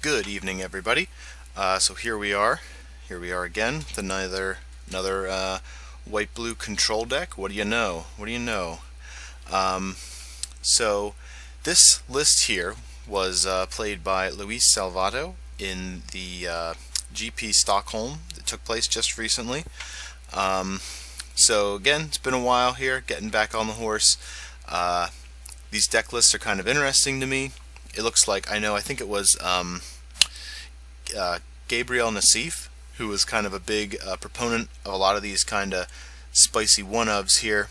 Good evening, everybody. So here we are again with another white-blue control deck. What do you know? What do you know? So this list here was played by Luis Salvatto in the GP Stockholm that took place just recently. So again, it's been a while here, getting back on the horse. These deck lists are kind of interesting to me. It looks like, I think it was Gabriel Nassif, who was kind of a big proponent of a lot of these kind of spicy one-ofs here.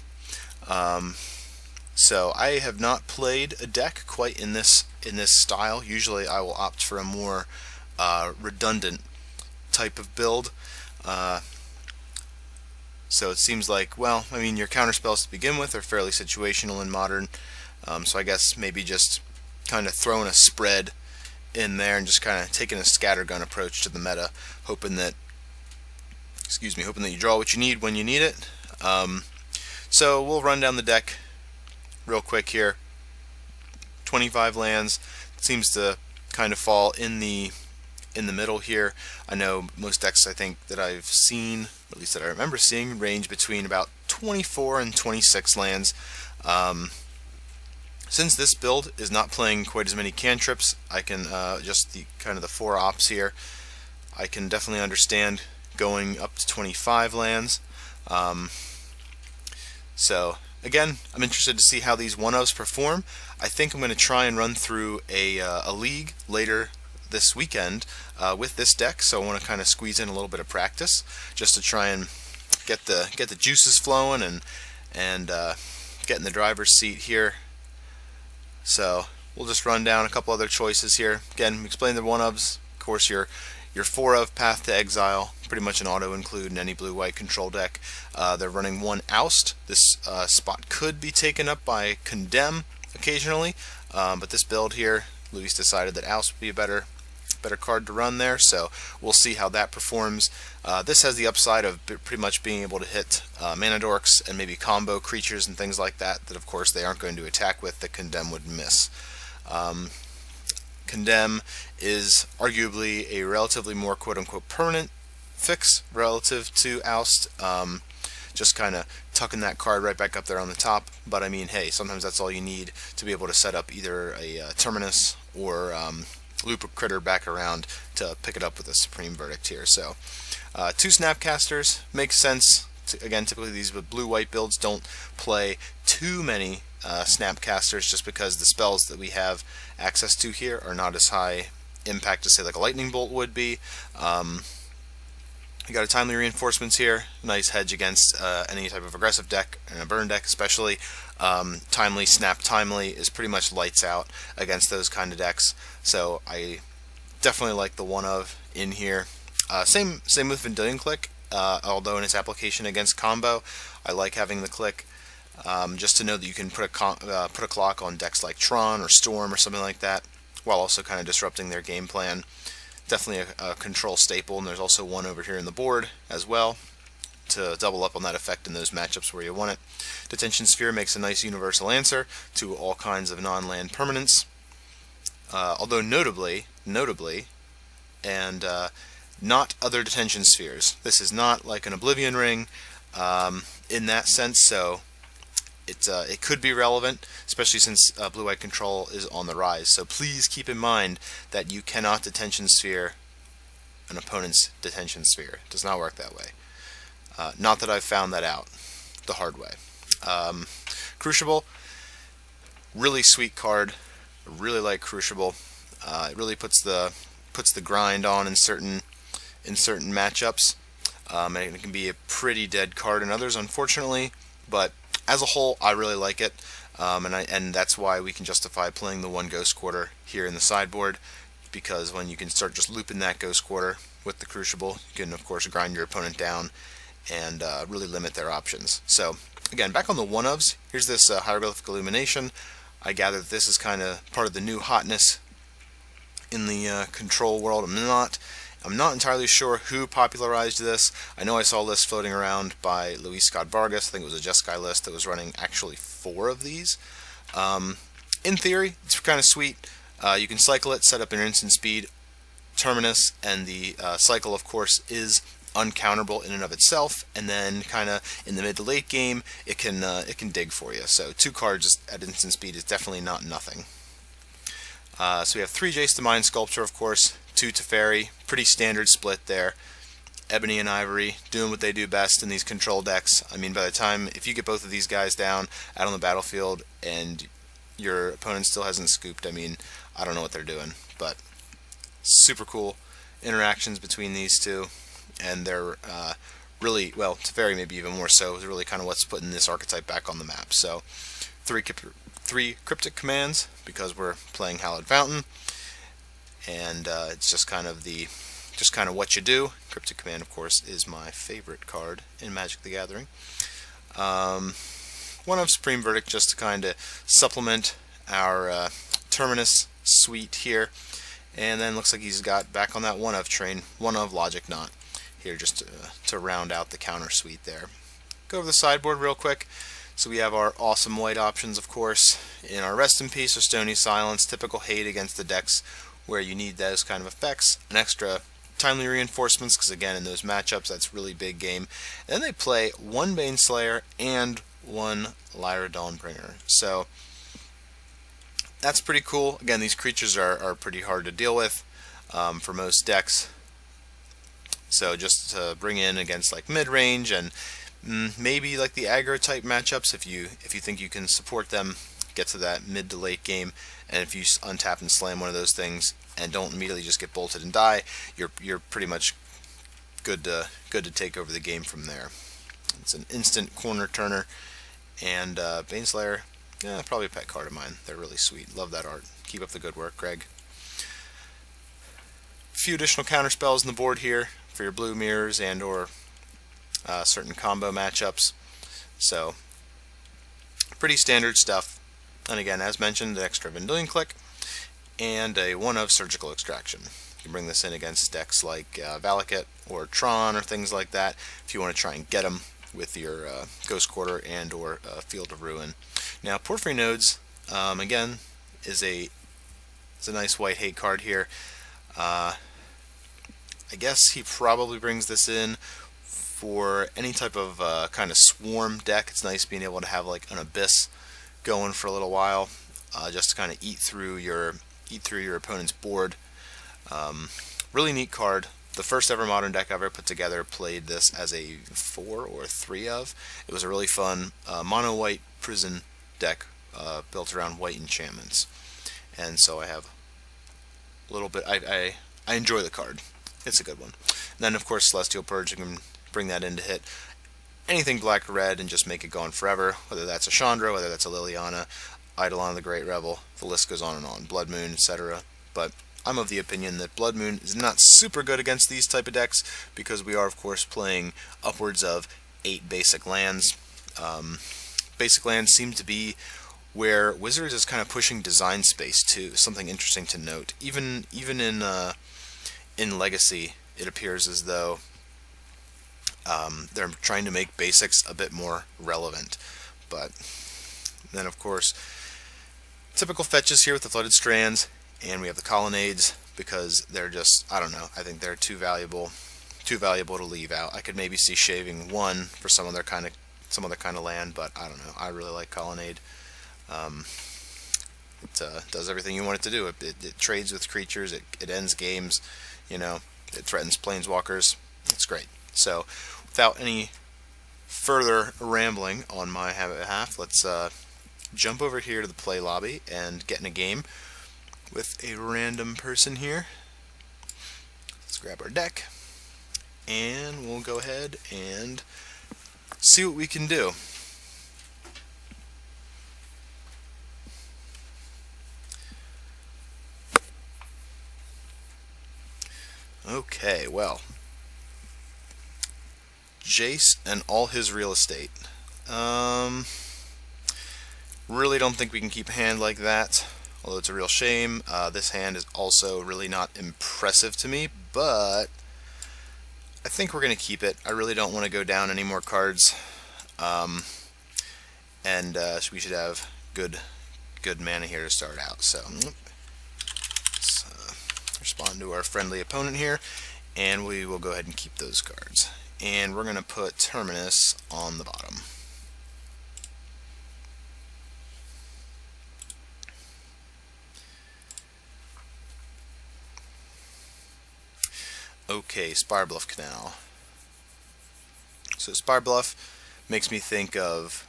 So I have not played a deck quite in this style. Usually I will opt for a more redundant type of build. So it seems like, well, I mean, your counterspells to begin with are fairly situational in Modern. So I guess maybe just kind of throwing a spread in there and just kind of taking a scattergun approach to the meta, hoping that you draw what you need when you need it. So we'll run down the deck real quick here. 25 lands. It seems to kind of fall in the middle here. I know most decks I think that I've seen, at least that I remember seeing, range between about 24 and 26 lands. Since this build is not playing quite as many cantrips, I can just the 4 ops here, I can definitely understand going up to 25 lands. So again, I'm interested to see how these one-ofs perform. I think I'm going to try and run through a league later this weekend with this deck, so I want to kind of squeeze in a little bit of practice just to try and get the juices flowing and get in the driver's seat here. So we'll just run down a couple other choices here. Again, explain the one-ofs. Of course, your 4-of Path to Exile, pretty much an auto-include in any blue-white control deck. They're running 1 Oust. This spot could be taken up by Condemn occasionally, but this build here, Luis decided that Oust would be a better card to run there, so we'll see how that performs. This has the upside of pretty much being able to hit mana dorks and maybe combo creatures and things like that of course they aren't going to attack with, that Condemn would miss. Condemn is arguably a relatively more quote-unquote permanent fix relative to Oust, just kind of tucking that card right back up there on the top, but I mean, hey, sometimes that's all you need to be able to set up either a Terminus or loop a critter back around to pick it up with a Supreme Verdict here. So 2 Snapcasters makes sense. Again, typically these blue-white builds don't play too many Snapcasters, just because the spells that we have access to here are not as high impact as say like a Lightning Bolt would be. You got a Timely Reinforcements here, nice hedge against any type of aggressive deck, and a burn deck especially. Timely, Snap Timely is pretty much lights out against those kind of decks, so I definitely like the one-of in here. Same with Vendilion Clique, although in its application against combo, I like having the Clique, just to know that you can put a clock on decks like Tron or Storm or something like that, while also kind of disrupting their game plan. Definitely a control staple, and there's also one over here in the board as well to double up on that effect in those matchups where you want it. Detention Sphere makes a nice universal answer to all kinds of non-land permanents, although notably, and not other Detention Spheres. This is not like an Oblivion Ring in that sense, so it could be relevant, especially since blue-white control is on the rise. So please keep in mind that you cannot Detention Sphere an opponent's Detention Sphere. It does not work that way. Not that I've found that out the hard way. Crucible, really sweet card. I really like Crucible. It really puts the grind on in certain matchups, and it can be a pretty dead card in others, unfortunately. But as a whole, I really like it, and that's why we can justify playing the 1 Ghost Quarter here in the sideboard, because when you can start just looping that Ghost Quarter with the Crucible, you can of course grind your opponent down and really limit their options. So again, back on the one-ofs, here's this Hieroglyphic Illumination. I gather that this is kind of part of the new hotness in the control world. I'm not entirely sure who popularized this. I know I saw a list floating around by Luis Scott Vargas. I think it was a Jeskai list that was running actually 4 of these. In theory, it's kind of sweet. You can cycle it, set up an instant speed Terminus, and the cycle, of course, is uncounterable in and of itself, and then kind of in the mid to late game it can dig for you. So 2 cards at instant speed is definitely not nothing. So we have 3 Jace the Mind Sculptor, of course, 2 Teferi, pretty standard split there. Ebony and Ivory doing what they do best in these control decks. I mean, by the time, if you get both of these guys down out on the battlefield and your opponent still hasn't scooped, I mean, I don't know what they're doing. But super cool interactions between these two, and they're really, well, Teferi maybe even more so, is really kind of what's putting this archetype back on the map. So 3 Cryptic Commands, because we're playing Hallowed Fountain, and it's just kind of what you do. Cryptic Command, of course, is my favorite card in Magic the Gathering. 1 of Supreme Verdict, just to kind of supplement our Terminus suite here. And then looks like he's got back on that 1 of train, 1 of Logic Knot here, just to round out the counter suite there. Go over the sideboard real quick. So we have our awesome white options, of course. In our Rest in Peace or Stony Silence, typical hate against the decks where you need those kind of effects. An extra Timely Reinforcements, because again, in those matchups, that's really big game. And then they play 1 Baneslayer and 1 Lyra Dawnbringer. So that's pretty cool. Again, these creatures are pretty hard to deal with for most decks. So just to bring in against like mid-range and maybe like the aggro type matchups, if you think you can support them, get to that mid to late game, and if you untap and slam one of those things and don't immediately just get bolted and die, you're pretty much good to take over the game from there. It's an instant corner turner, and Baneslayer, yeah, probably a pet card of mine. They're really sweet. Love that art. Keep up the good work, Greg. A few additional counter spells on the board here for your blue mirrors and or certain combo matchups. So pretty standard stuff. And again, as mentioned, an extra Vendilion Clique and a 1 of Surgical Extraction. You can bring this in against decks like Valakut or Tron or things like that if you want to try and get them with your Ghost Quarter and or Field of Ruin. Now, Porphyry Nodes, again, is a nice white hate card here. I guess he probably brings this in for any type of kind of swarm deck. It's nice being able to have like an Abyss going for a little while, just to kind of eat through your opponent's board. Really neat card. The first ever Modern deck I ever put together played this as a 4 or 3 of. It was a really fun mono white prison deck built around white enchantments, and so I have a little bit. I enjoy the card. It's a good one. And then of course Celestial Purge, you can bring that in to hit anything black or red and just make it go on forever, whether that's a Chandra, whether that's a Liliana, Eidolon the Great Rebel, the list goes on and on, Blood Moon, etc. But I'm of the opinion that Blood Moon is not super good against these type of decks, because we are of course playing upwards of 8 basic lands. Basic lands seem to be where Wizards is kind of pushing design space too. Something interesting to note. Even in Legacy, it appears as though they're trying to make basics a bit more relevant. But then of course, typical fetches here with the Flooded Strands, and we have the Colonnades, because they're just, I don't know, I think they're too valuable to leave out. I could maybe see shaving 1 for some other kind of land, but I don't know. I really like Colonnade. It does everything you want it to do. It trades with creatures. It ends games. You know, it threatens planeswalkers. It's great. So, without any further rambling on my behalf, let's jump over here to the play lobby and get in a game with a random person here. Let's grab our deck, and we'll go ahead and see what we can do. Okay, well, Jace and all his real estate. Really don't think we can keep a hand like that, although it's a real shame. This hand is also really not impressive to me, but I think we're going to keep it. I really don't want to go down any more cards, and we should have good mana here to start out. So there's respond to our friendly opponent here, and we will go ahead and keep those cards. And we're going to put Terminus on the bottom. Okay, Spirebluff Canal. So Spirebluff makes me think of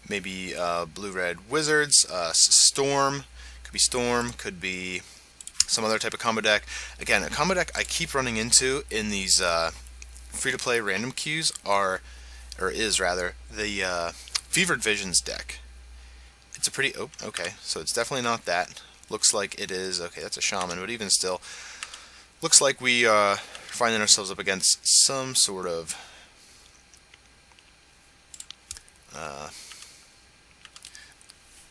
maybe blue-red wizards, Storm, could be some other type of combo deck. Again, a combo deck I keep running into in these free-to-play random queues is the Fevered Visions deck. It's a pretty, okay, so it's definitely not that. Looks like it is, okay, that's a Shaman, but even still, looks like we are finding ourselves up against some sort of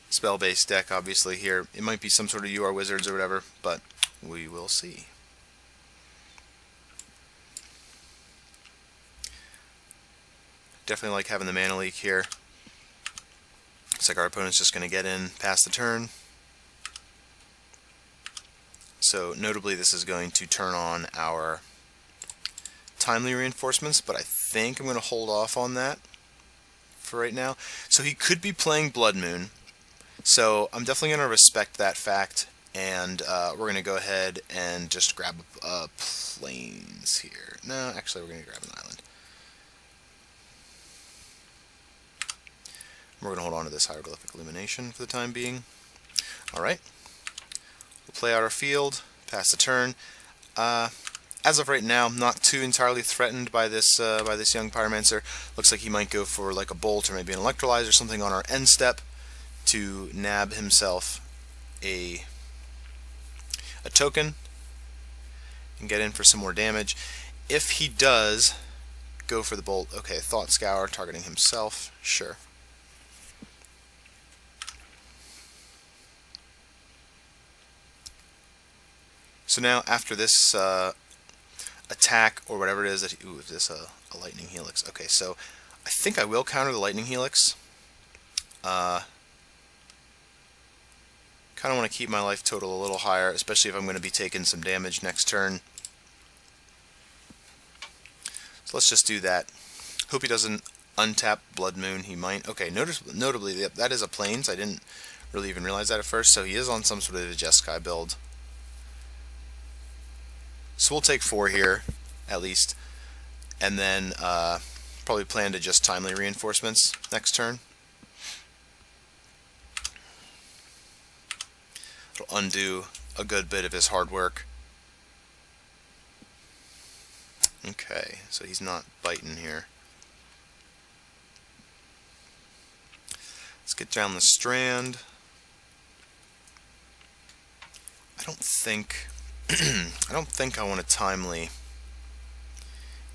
spell-based deck, obviously, here. It might be some sort of UR Wizards or whatever, but we will see. Definitely like having the mana leak here. Looks like our opponent's just going to get in past the turn. So notably this is going to turn on our timely reinforcements, but I think I'm going to hold off on that for right now. So he could be playing Blood Moon, so I'm definitely going to respect that fact, and we're going to go ahead and just grab plains here. No, actually we're going to grab an island. We're going to hold on to this Hieroglyphic Illumination for the time being. Alright. We'll play out our field, pass the turn. As of right now, I'm not too entirely threatened by this young Pyromancer. Looks like he might go for like a Bolt or maybe an Electrolyze or something on our end step to nab himself a token and get in for some more damage. If he does go for the Bolt, okay, Thought Scour targeting himself, sure. So now, after this attack, or whatever it is that ooh, is this a Lightning Helix? Okay, so I think I will counter the Lightning Helix. Kind of want to keep my life total a little higher, especially if I'm going to be taking some damage next turn. So let's just do that. Hope he doesn't untap Blood Moon. He might. Okay, notably, that is a Plains. I didn't really even realize that at first, so he is on some sort of a Jeskai build. So we'll take 4 here, at least, and then probably plan to just timely reinforcements next turn. It'll undo a good bit of his hard work. Okay, so he's not biting here. Let's get down the Strand. I don't think I want to timely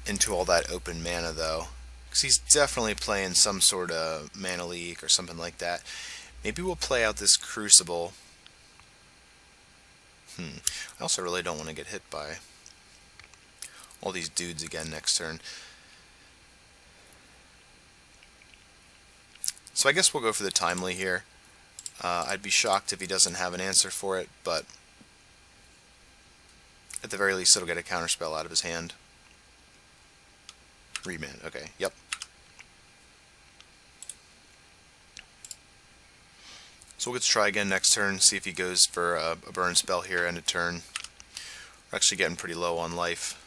into all that open mana though, because he's definitely playing some sort of mana leak or something like that. Maybe we'll play out this Crucible. I also really don't want to get hit by all these dudes again next turn. So I guess we'll go for the timely here. I'd be shocked if he doesn't have an answer for it, but at the very least it'll get a counterspell out of his hand. Remand, okay, yep. So we'll get to try again next turn, see if he goes for a burn spell here end of turn. We're actually getting pretty low on life.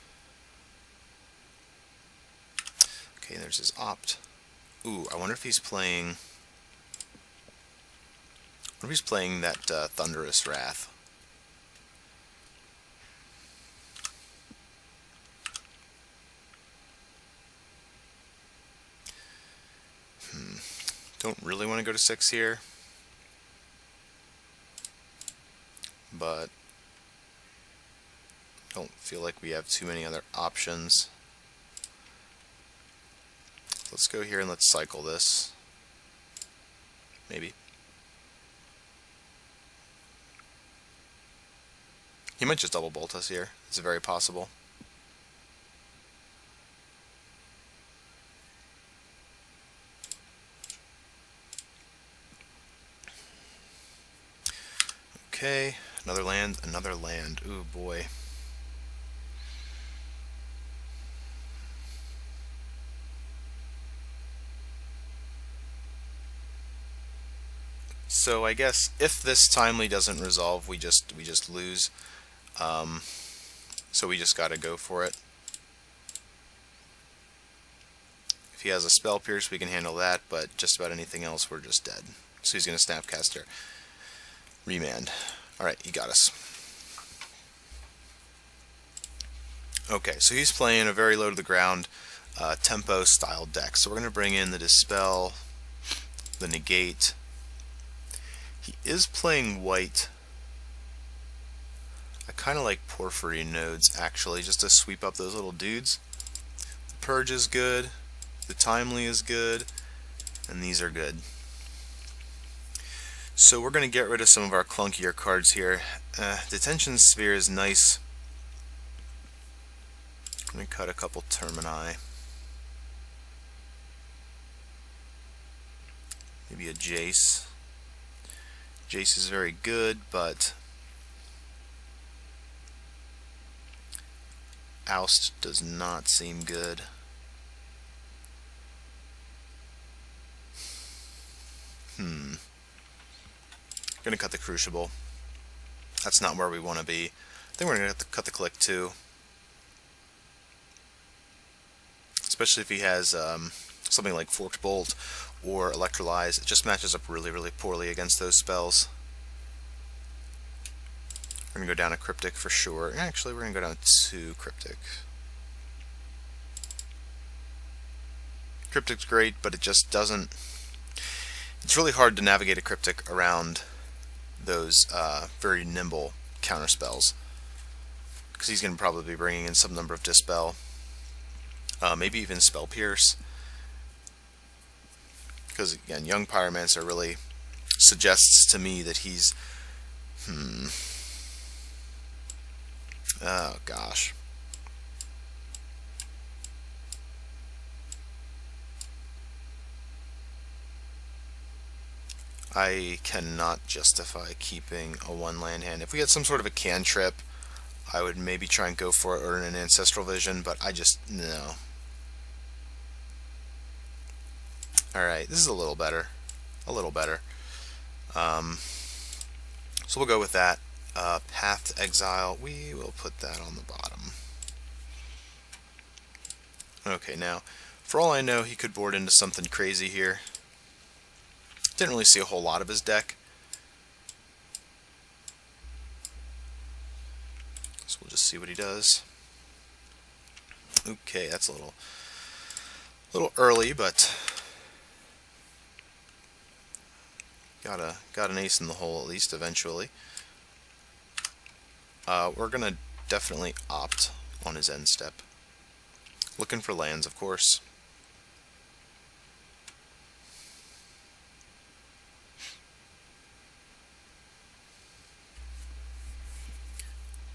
Okay, there's his opt. Ooh, I wonder if he's playing... I wonder if he's playing that Thunderous Wrath. Don't really want to go to 6 here, but don't feel like we have too many other options. Let's go here and let's cycle this. Maybe. He might just double bolt us here. It's very possible. Okay, Another land, another land. Ooh, boy. So I guess if this timely doesn't resolve, we just lose. So we just gotta go for it. If he has a Spell Pierce, we can handle that, but just about anything else, we're just dead. So he's gonna Snapcaster. Remand. Alright, he got us. Okay, so he's playing a very low to the ground tempo style deck. So we're going to bring in the Dispel, the Negate. He is playing white. I kind of like Porphyry Nodes actually, just to sweep up those little dudes. The Purge is good, the Timely is good, and these are good. So we're going to get rid of some of our clunkier cards here. Detention Sphere is nice. I'm going to cut a couple Termini. Maybe a Jace. Jace is very good, but Oust does not seem good. Gonna cut the Crucible. That's not where we want to be. I think we're gonna have to cut the Clique too. Especially if he has something like Forked Bolt or Electrolyze. It just matches up really, really poorly against those spells. We're going to go down a Cryptic for sure. Actually, we're going to go down 2 Cryptic. Cryptic's great, but it just doesn't... It's really hard to navigate a Cryptic around those very nimble counter spells. Because he's going to probably be bringing in some number of Dispel. Maybe even Spell Pierce. Because again, Young Pyromancer really suggests to me that he's... Oh gosh. I cannot justify keeping a 1-land hand. If we had some sort of a cantrip, I would maybe try and go for it, or an Ancestral Vision, but I just... no. Alright, this is a little better. A little better. So we'll go with that. Path to Exile, we will put that on the bottom. Okay, now, for all I know, he could board into something crazy here. Didn't really see a whole lot of his deck. So we'll just see what he does. Okay, that's a little early, but got an ace in the hole at least eventually. We're gonna definitely opt on his end step. Looking for lands, of course.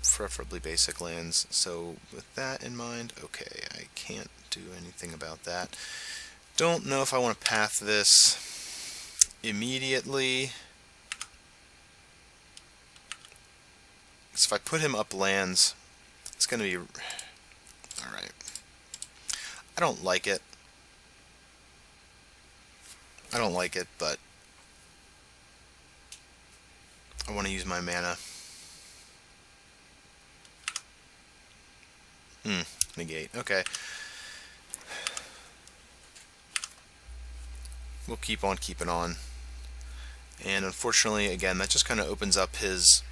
Preferably basic lands. So with that in mind, okay, I can't do anything about that. Don't know if I want to path this immediately. So if I put him up lands, it's going to be... Alright. I don't like it. I don't like it, but I want to use my mana. Negate. Okay. We'll keep on keeping on. And unfortunately, again, that just kind of opens up his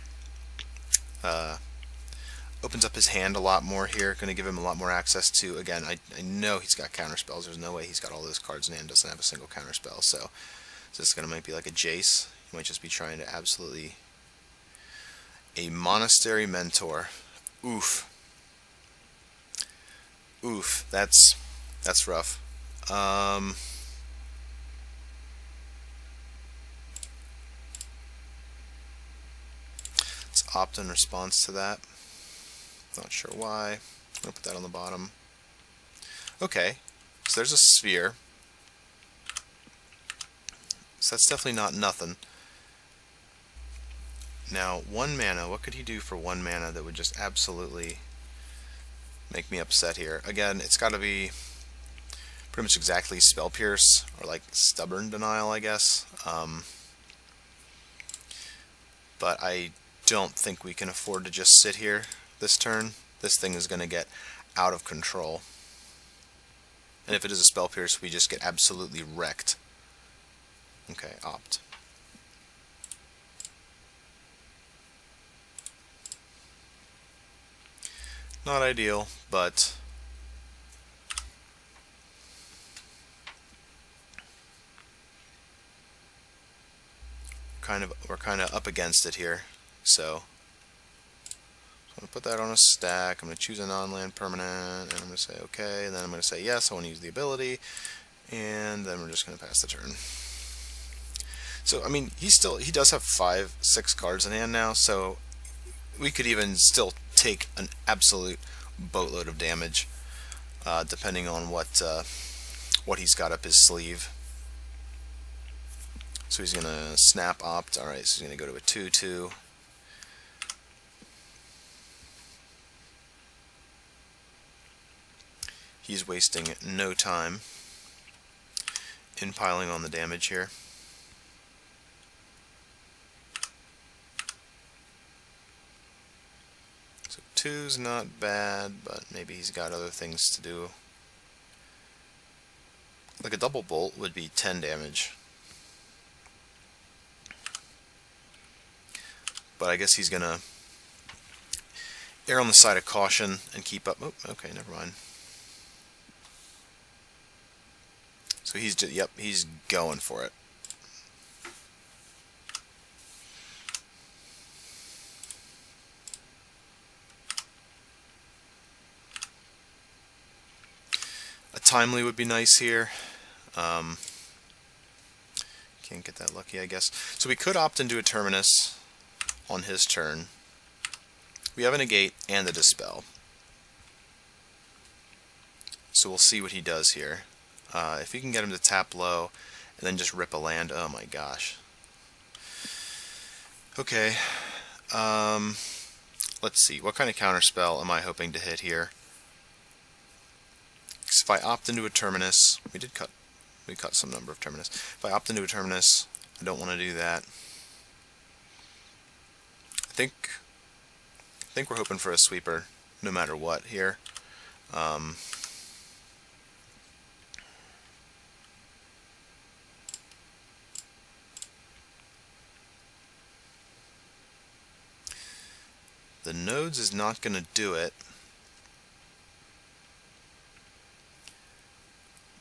hand a lot more here. Going to give him a lot more access to, again, I know he's got counter spells. There's no way he's got all those cards in hand, doesn't have a single counter spell. So this is going to might be like a Jace. He might just be trying to absolutely... A Monastery Mentor. Oof. Oof, that's rough. Let's opt in response to that. Not sure why. I'm gonna put that on the bottom. Okay, so there's a sphere. So that's definitely not nothing. Now, 1 mana, what could he do for 1 mana that would just absolutely make me upset here? Again, it's got to be pretty much exactly Spell Pierce, or like Stubborn Denial, I guess. But I don't think we can afford to just sit here this turn. This thing is going to get out of control. And if it is a Spell Pierce, we just get absolutely wrecked. Okay, opt. Not ideal, but we're kind of up against it here. So I'm going to put that on a stack. I'm going to choose a non-land permanent, and I'm going to say okay, and then I'm going to say yes, I want to use the ability, and then we're just going to pass the turn. So I mean, he does have 5-6 cards in hand now, so we could even still take an absolute boatload of damage, depending on what he's got up his sleeve. So he's gonna snap opt. Alright, so he's gonna go to a 2/2. He's wasting no time in piling on the damage here. So 2's not bad, but maybe he's got other things to do. Like a double bolt would be 10 damage. But I guess he's gonna err on the side of caution and keep up. Oh, okay, never mind. So he's just, yep, he's going for it. A timely would be nice here. Can't get that lucky, I guess. So we could opt into a Terminus on his turn. We have a Negate and a Dispel. So we'll see what he does here. If we can get him to tap low and then just rip a land, oh my gosh. Okay. Let's see. What kind of counterspell am I hoping to hit here? Because if I opt into a Terminus, we cut some number of Terminus. If I opt into a Terminus, I don't want to do that. I think we're hoping for a sweeper no matter what here. The nodes is not going to do it,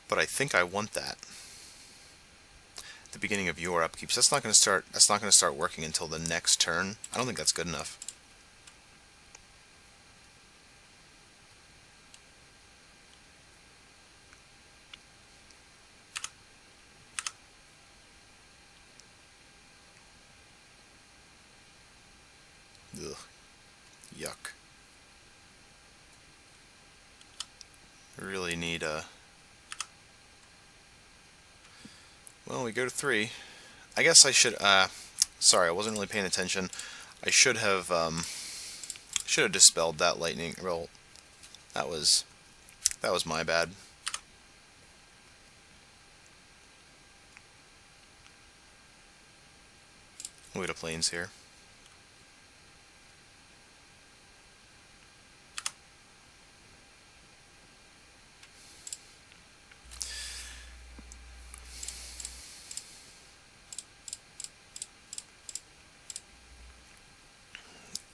but I think I want that. At the beginning of your upkeep, so that's not going to start working until the next turn. I don't think that's good enough. Ugh. Yuck. Really need a... Well, we go to 3. I guess I should... sorry, I wasn't really paying attention. I should have dispelled that lightning roll. That was my bad. We'll go to planes here.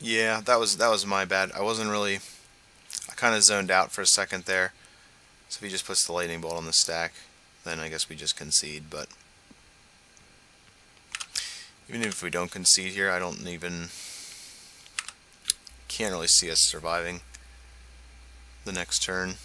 Yeah, that was my bad. I kind of zoned out for a second there. So if he just puts the lightning bolt on the stack, then I guess we just concede. But even if we don't concede here, can't really see us surviving the next turn.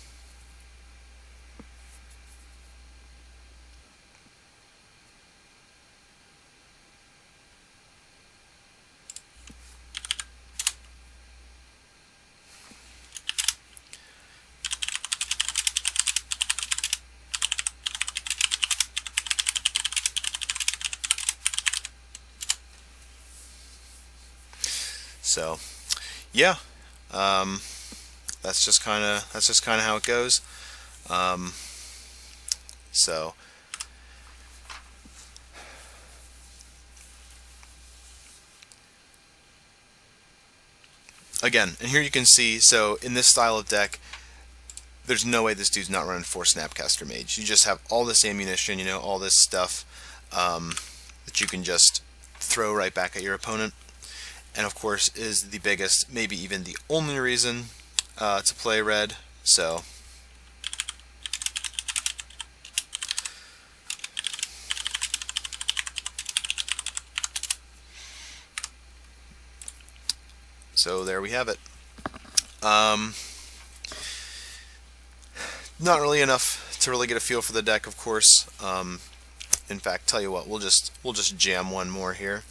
So yeah, that's just kind of how it goes. So again, and here you can see, so in this style of deck, there's no way this dude's not running 4 Snapcaster Mage. You just have all this ammunition, you know, all this stuff that you can just throw right back at your opponent. And of course is the biggest, maybe even the only reason to play red. So there we have it. Not really enough to really get a feel for the deck, of course. In fact, tell you what, we'll just jam one more here.